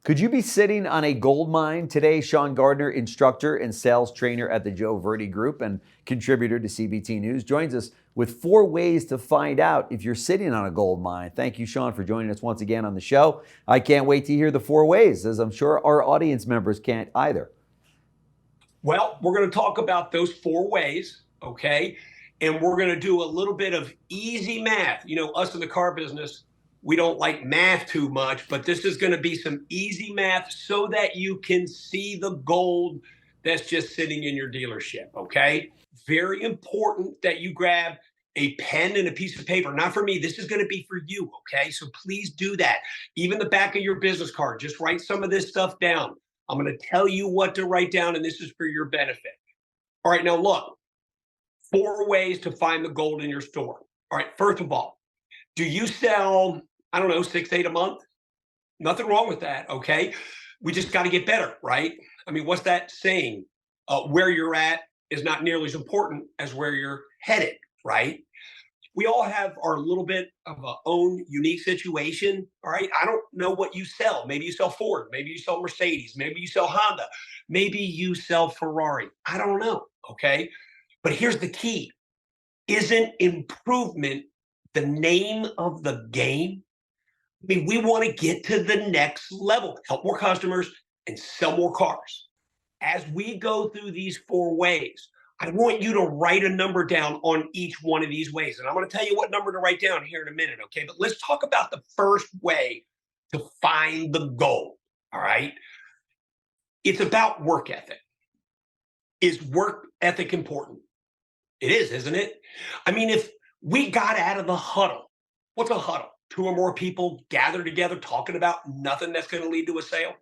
Could you be sitting on a gold mine today? Sean Gardner, instructor and sales trainer at the Joe Verde Group and contributor to CBT News, joins us with 4 ways to find out if you're sitting on a gold mine. Thank you, Sean, for joining us once again on the show. I can't wait to hear the 4 ways, as I'm sure our audience members can't either. Well, we're going to talk about those 4 ways, okay? And we're going to do a little bit of easy math. You know, us in the car business, we don't like math too much, but this is going to be some easy math so that you can see the gold that's just sitting in your dealership, okay? Very important that you grab a pen and a piece of paper. Not for me, this is going to be for you, okay? So please do that. Even the back of your business card, just write some of this stuff down. I'm going to tell you what to write down, and this is for your benefit. All right, now look, 4 ways to find the gold in your store. All right, first of all, do you sell, I don't know, 6, 8 a month? Nothing wrong with that, okay? We just got to get better, right? I mean, what's that saying? Where you're at is not nearly as important as where you're headed, right? We all have our little bit of our own unique situation, all right? I don't know what you sell. Maybe you sell Ford. Maybe you sell Mercedes. Maybe you sell Honda. Maybe you sell Ferrari. I don't know, okay? But here's the key. Isn't improvement the name of the game? I mean, we want to get to the next level, help more customers, and sell more cars. As we go through these 4 ways, I want you to write a number down on each one of these ways. And I'm going to tell you what number to write down here in a minute, okay? But let's talk about the first way to find the goal, all right? It's about work ethic. Is work ethic important? It is, isn't it? I mean, if we got out of the huddle, what's a huddle? 2 or more people gather together talking about nothing that's going to lead to a sale.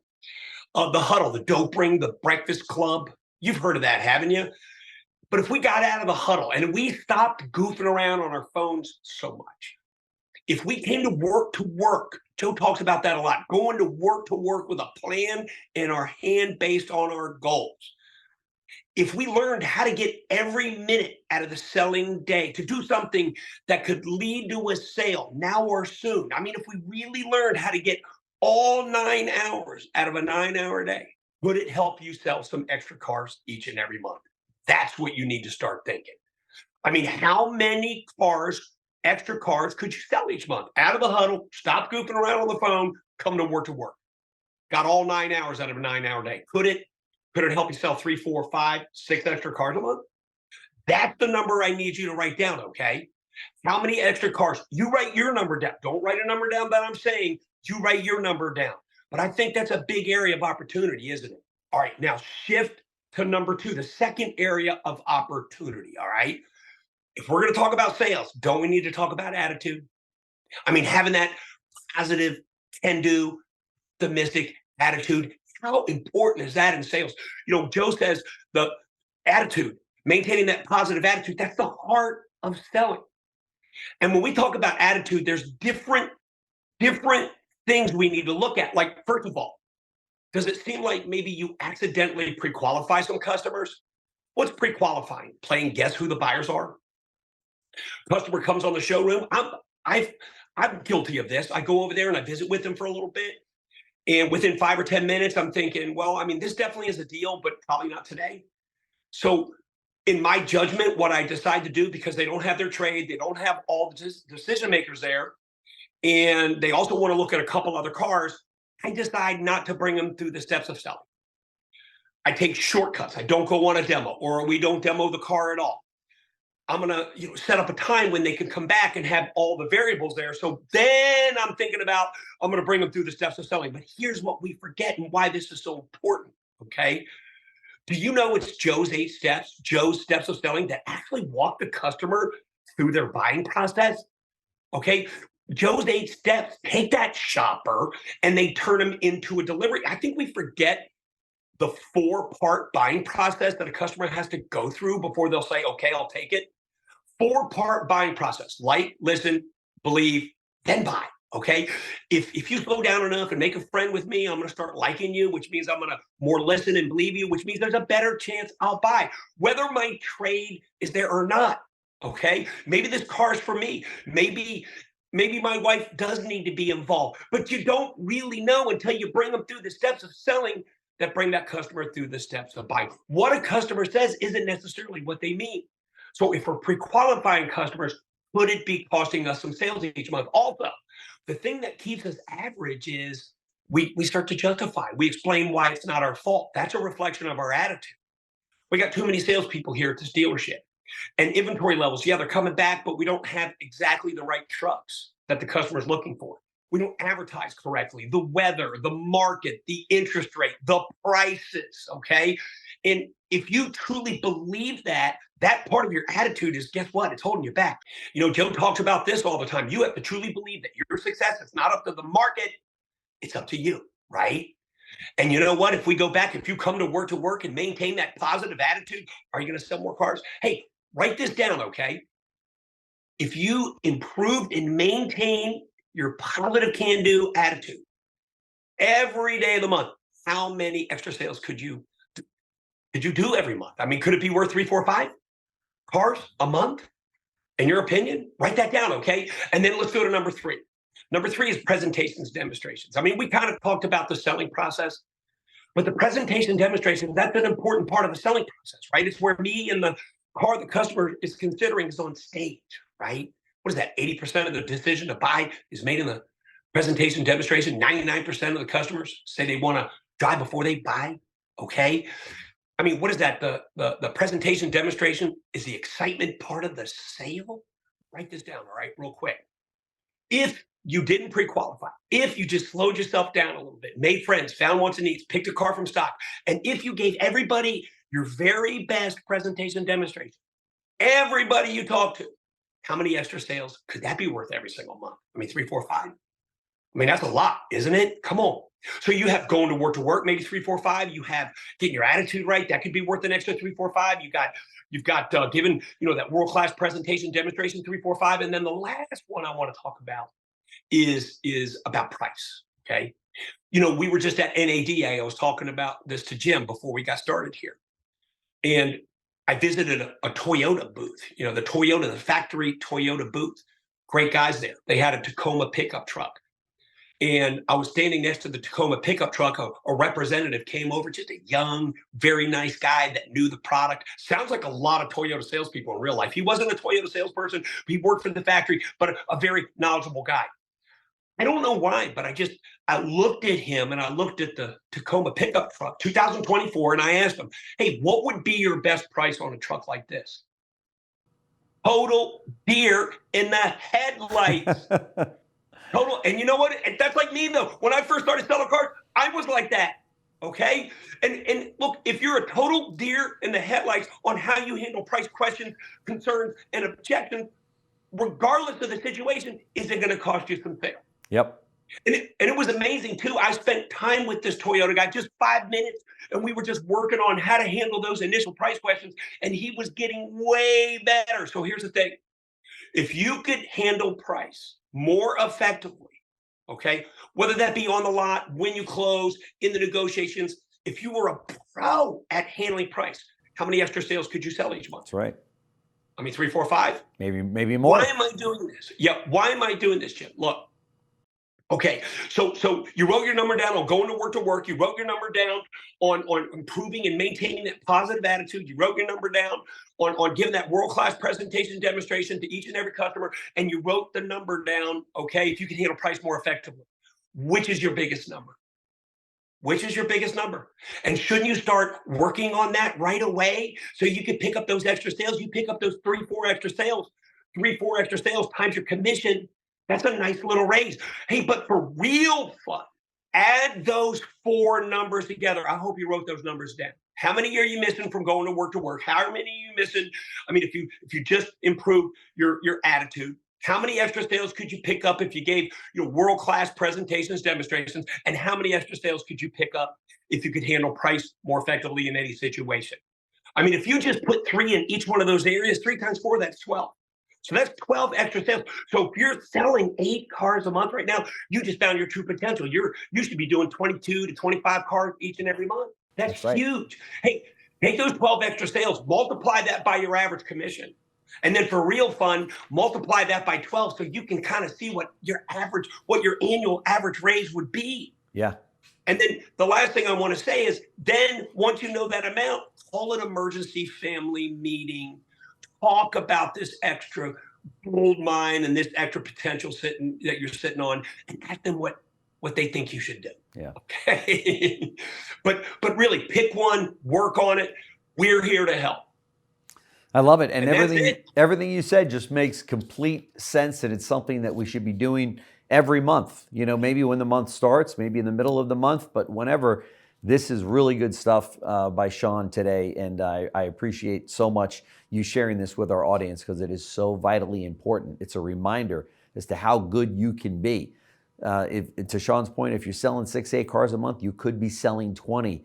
The huddle, the dope ring, the breakfast club. You've heard of that, haven't you? But if we got out of the huddle and we stopped goofing around on our phones so much, if we came to work, Joe talks about that a lot, going to work with a plan in our hand based on our goals. If we learned how to get every minute out of the selling day to do something that could lead to a sale now or soon, I mean, if we really learned how to get all 9 hours out of a 9-hour day, would it help you sell some extra cars each and every month? That's what you need to start thinking. I mean, how many cars, extra cars, could you sell each month? Out of the huddle, stop goofing around on the phone, come to work. Got all 9 hours out of a 9-hour day. Could it help you sell 3, 4, 5, 6 extra cars a month? That's the number I need you to write down, okay? How many extra cars? You write your number down. Don't write a number down that I'm saying. You write your number down. But I think that's a big area of opportunity, isn't it? All right, now shift to number 2, the second area of opportunity, all right? If we're going to talk about sales, don't we need to talk about attitude? I mean, having that positive, can-do, optimistic attitude, how important is that in sales? You know, Joe says the attitude, maintaining that positive attitude, that's the heart of selling. And when we talk about attitude, there's different things we need to look at. Like, first of all, does it seem like maybe you accidentally pre-qualify some customers? What's pre-qualifying? Playing guess who the buyers are? Customer comes on the showroom. I'm guilty of this. I go over there and I visit with them for a little bit. And within 5 or 10 minutes, I'm thinking, well, I mean, this definitely is a deal, but probably not today. So in my judgment, what I decide to do, because they don't have their trade, they don't have all the decision makers there, and they also want to look at a couple other cars, I decide not to bring them through the steps of selling. I take shortcuts. I don't go on a demo, or we don't demo the car at all. I'm going to set up a time when they can come back and have all the variables there. So then I'm thinking about, I'm going to bring them through the steps of selling. But here's what we forget and why this is so important, okay? Do you know it's Joe's 8 steps, Joe's steps of selling, that actually walk the customer through their buying process? Okay, Joe's 8 steps take that shopper and they turn them into a delivery. I think we forget the 4-part buying process that a customer has to go through before they'll say, okay, I'll take it. 4-part buying process: like, listen, believe, then buy. Okay. If you slow down enough and make a friend with me, I'm going to start liking you, which means I'm going to more listen and believe you, which means there's a better chance I'll buy, whether my trade is there or not. Okay. Maybe this car is for me. Maybe maybe my wife does need to be involved, but you don't really know until you bring them through the steps of selling that bring that customer through the steps of buying. What a customer says isn't necessarily what they mean. So if we're pre-qualifying customers, could it be costing us some sales each month? Also, the thing that keeps us average is we start to justify. We explain why it's not our fault. That's a reflection of our attitude. We got too many salespeople here at this dealership. And inventory levels, yeah, they're coming back, but we don't have exactly the right trucks that the customer's looking for. We don't advertise correctly. The weather, the market, the interest rate, the prices, okay? And if you truly believe that, that part of your attitude is, guess what? It's holding you back. Joe talks about this all the time. You have to truly believe that your success is not up to the market, it's up to you, right? And you know what? If we go back, if you come to work and maintain that positive attitude, are you going to sell more cars? Hey, write this down, okay? If you improved and maintain your positive can-do attitude every day of the month, how many extra sales could you do every month? I mean, could it be worth 3, 4, 5 cars a month? In your opinion, write that down, okay? And then let's go to number 3. Number 3 is presentations, demonstrations. I mean, we kind of talked about the selling process, but the presentation demonstration, that's an important part of the selling process, right? It's where me and the car the customer is considering is on stage, right? What is that? 80% of the decision to buy is made in the presentation demonstration. 99% of the customers say they want to drive before they buy, okay? I mean, what is that? The presentation demonstration is the excitement part of the sale? Write this down, all right, real quick. If you didn't pre-qualify, if you just slowed yourself down a little bit, made friends, found wants and needs, picked a car from stock, and if you gave everybody your very best presentation demonstration, everybody you talk to, how many extra sales could that be worth every single month? I mean, 3, 4, 5. I mean, that's a lot, isn't it? Come on. So you have going to work, maybe 3, 4, 5. You have getting your attitude right. That could be worth an extra 3, 4, 5. You've got giving, that world-class presentation demonstration, 3, 4, 5. And then the last one I want to talk about is about price. Okay. We were just at NADA. I was talking about this to Jim before we got started here. And I visited a Toyota booth, the factory Toyota booth. Great guys there. They had a Tacoma pickup truck. And I was standing next to the Tacoma pickup truck. A representative came over, just a young, very nice guy that knew the product. Sounds like a lot of Toyota salespeople in real life. He wasn't a Toyota salesperson. He worked for the factory, but a very knowledgeable guy. I don't know why, but I looked at him and I looked at the Tacoma pickup truck, 2024, and I asked him, hey, what would be your best price on a truck like this? Total deer in the headlights. Total, and you know what? That's like me though. When I first started selling cars, I was like that. Okay. And look, if you're a total deer in the headlights on how you handle price questions, concerns, and objections, regardless of the situation, is it going to cost you some sale? Yep. And it was amazing too. I spent time with this Toyota guy, just 5 minutes, and we were just working on how to handle those initial price questions, and he was getting way better. So here's the thing. If you could handle price more effectively, okay, whether that be on the lot, when you close, in the negotiations, if you were a pro at handling price, how many extra sales could you sell each month? That's right. I mean, 3, 4, 5? Maybe more. Why am I doing this? Yeah, why am I doing this, Jim? Look, okay, so you wrote your number down on going to work. You wrote your number down on improving and maintaining that positive attitude. You wrote your number down on giving that world-class presentation demonstration to each and every customer, and you wrote the number down, okay, if you can handle price more effectively. Which is your biggest number? Which is your biggest number? And shouldn't you start working on that right away so you can pick up those extra sales? You pick up those 3, 4 extra sales, 3, 4 extra sales times your commission. That's a nice little raise. Hey, but for real fun, add those 4 numbers together. I hope you wrote those numbers down. How many are you missing from going to work? How many are you missing? I mean, if you just improve your attitude, how many extra sales could you pick up if you gave world-class presentations, demonstrations, and how many extra sales could you pick up if you could handle price more effectively in any situation? I mean, if you just put 3 in each one of those areas, 3 times 4, that's 12. So that's 12 extra sales. So if you're selling 8 cars a month right now, you just found your true potential. You should be doing 22 to 25 cars each and every month. That's right. Huge. Hey, take those 12 extra sales, multiply that by your average commission. And then for real fun, multiply that by 12 so you can kind of see what your annual average raise would be. Yeah. And then the last thing I want to say is then once you know that amount, call an emergency family meeting, talk about this extra gold mine and this extra potential that you're sitting on, and ask them what they think you should do. Yeah. Okay. but really pick one, work on it. We're here to help. I love it. And that's everything you said just makes complete sense, and it's something that we should be doing every month. You know, maybe when the month starts, maybe in the middle of the month, but whenever. This is really good stuff by Sean today, and I appreciate so much you sharing this with our audience because it is so vitally important. It's a reminder as to how good you can be. To Sean's point, if you're selling 6-8 cars a month, you could be selling 20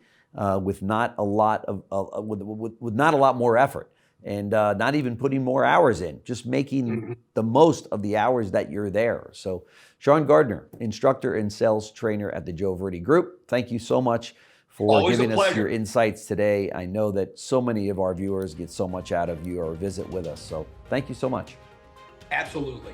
with not a lot of with not a lot more effort, and not even putting more hours in, just making the most of the hours that you're there. So, Sean Gardner, instructor and sales trainer at the Joe Verde Group, thank you so much for Always giving a us pleasure. your insights today. I know that so many of our viewers get so much out of your visit with us. So thank you so much. Absolutely.